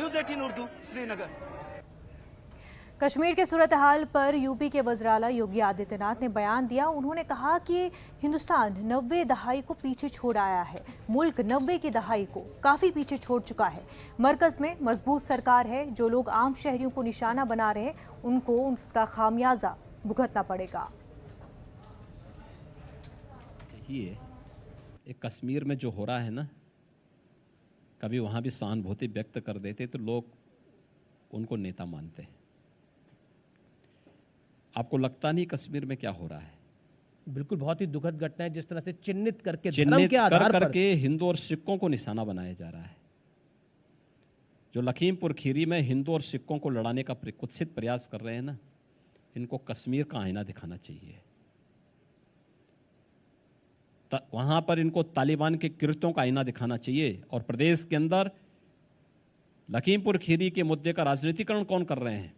News 18 Urdu, Srinagar. Kashmir के सूरत हाल पर UP के वज़ीर-ए-आला योगी आदित्यनाथ ने बयान दिया। उन्होंने कहा कि हिंदुस्तान 90 दहाई को पीछे छोड़ आया है। मुल्क 90 की दहाई को काफ़ी पीछे छोड़ चुका है। मरकज़ में मजबूत सरकार है। जो लोग आम शहरियों को निशाना बना रहे हैं, उनको उसका खामियाजा भुगतना पड़ेगा। ये कश्मीर में जो हो रहा है ना, कभी वहाँ भी सहानुभूति व्यक्त कर देते तो लोग उनको नेता मानते हैं। आपको लगता नहीं कश्मीर में क्या हो रहा है? बिल्कुल, बहुत ही दुखद घटना है। जिस तरह से चिन्हित करके धर्म के आधार पर हिंदू और सिखों को निशाना बनाया जा रहा है। जो लखीमपुर खीरी में हिंदू और सिखों को लड़ाने का कुत्सित प्रयास कर रहे हैं ना, इनको कश्मीर का आईना दिखाना चाहिए। वहां पर इनको तालिबान के कृत्यों का आईना दिखाना चाहिए। और प्रदेश के अंदर लखीमपुर खीरी के मुद्दे का राजनीतिकरण कौन कर रहे हैं?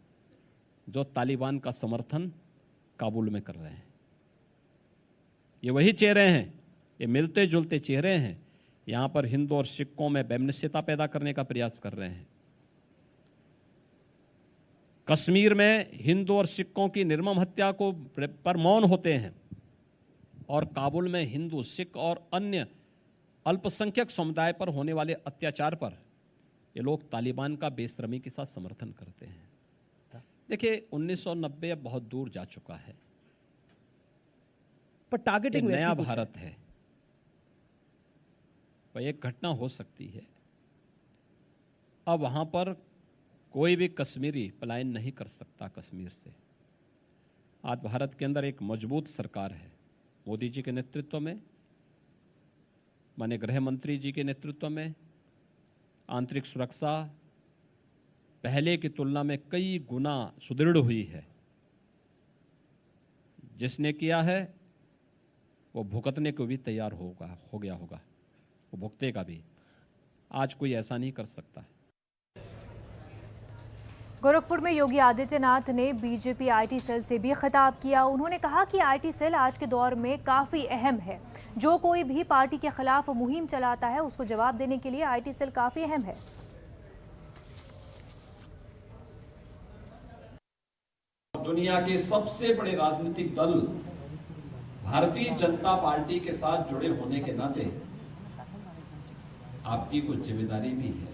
जो तालिबान का समर्थन काबुल में कर रहे हैं। ये वही चेहरे हैं, ये मिलते जुलते चेहरे हैं। यहां पर हिंदू और सिखों में वैमनस्यता पैदा करने का प्रयास कर रहे हैं। कश्मीर में हिंदू और सिखों की निर्मम हत्या को पर मौन होते हैं, और काबुल में हिंदू, सिख और अन्य अल्पसंख्यक समुदाय पर होने वाले अत्याचार पर ये लोग तालिबान का बेशर्मी के साथ समर्थन करते हैं। देखिए, 1990 अब बहुत दूर जा चुका है, पर टारगेटिंग नया भारत है। वह एक घटना हो सकती है। अब वहां पर कोई भी कश्मीरी पलायन नहीं कर सकता कश्मीर से। आज भारत के अंदर एक मजबूत सरकार है, मोदी जी के नेतृत्व में, माननीय गृह मंत्री जी के नेतृत्व में। आंतरिक सुरक्षा पहले की तुलना में कई गुना सुदृढ़ हुई है। जिसने किया है वो भुगतने को भी तैयार हो गया होगा, वो भुगतेगा भी। आज कोई ऐसा नहीं कर सकता। गोरखपुर में योगी आदित्यनाथ ने बीजेपी आईटी सेल से भी खिताब किया। उन्होंने कहा कि आईटी सेल आज के दौर में काफ़ी अहम है। जो कोई भी पार्टी के खिलाफ मुहिम चलाता है, उसको जवाब देने के लिए आईटी सेल काफ़ी अहम है। दुनिया के सबसे बड़े राजनीतिक दल भारतीय जनता पार्टी के साथ जुड़े होने के नाते आपकी कुछ जिम्मेदारी भी है।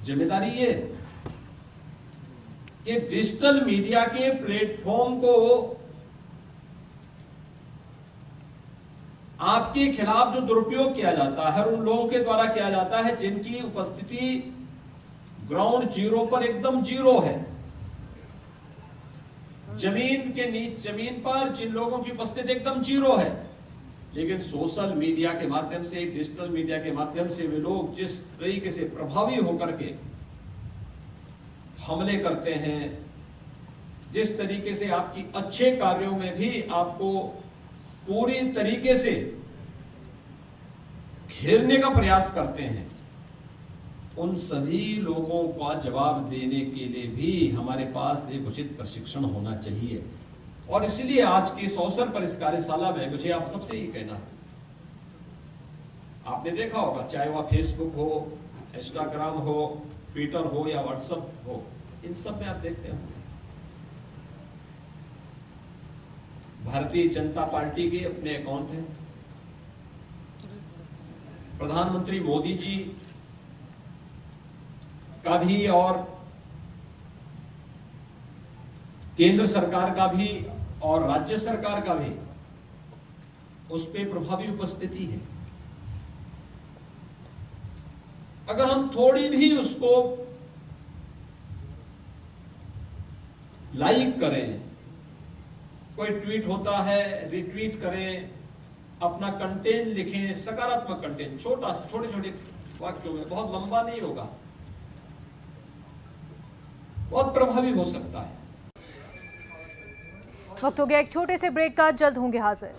जिम्मेदारी ये कि डिजिटल मीडिया के प्लेटफॉर्म को आपके खिलाफ जो दुरुपयोग किया जाता है, उन लोगों के द्वारा किया जाता है जिनकी उपस्थिति ग्राउंड जीरो पर एकदम जीरो है। जमीन पर जिन लोगों की उपस्थिति एकदम जीरो है, लेकिन सोशल मीडिया के माध्यम से, डिजिटल मीडिया के माध्यम से वे लोग जिस तरीके से प्रभावी होकर के हमले करते हैं, जिस तरीके से आपकी अच्छे कार्यों में भी आपको पूरी तरीके से घेरने का प्रयास करते हैं, उन सभी लोगों का जवाब देने के लिए भी हमारे पास एक उचित प्रशिक्षण होना चाहिए। और इसलिए आज के इस अवसर पर, इस कार्यशाला में मुझे आप सबसे ही कहना है, आपने देखा होगा, चाहे वह फेसबुक हो, इंस्टाग्राम हो, ट्विटर हो या व्हाट्सएप हो, इन सब में आप देखते होंगे भारतीय जनता पार्टी के अपने अकाउंट हैं। प्रधानमंत्री मोदी जी का भी और केंद्र सरकार का भी और राज्य सरकार का भी उस पर प्रभावी उपस्थिति है। अगर हम थोड़ी भी उसको लाइक करें, कोई ट्वीट होता है रिट्वीट करें, अपना कंटेंट लिखें, सकारात्मक कंटेंट, छोटे छोटे वाक्यों में, बहुत लंबा नहीं होगा, बहुत प्रभावी हो सकता है। वक्त हो गया एक छोटे से ब्रेक का, जल्द होंगे हाजिर।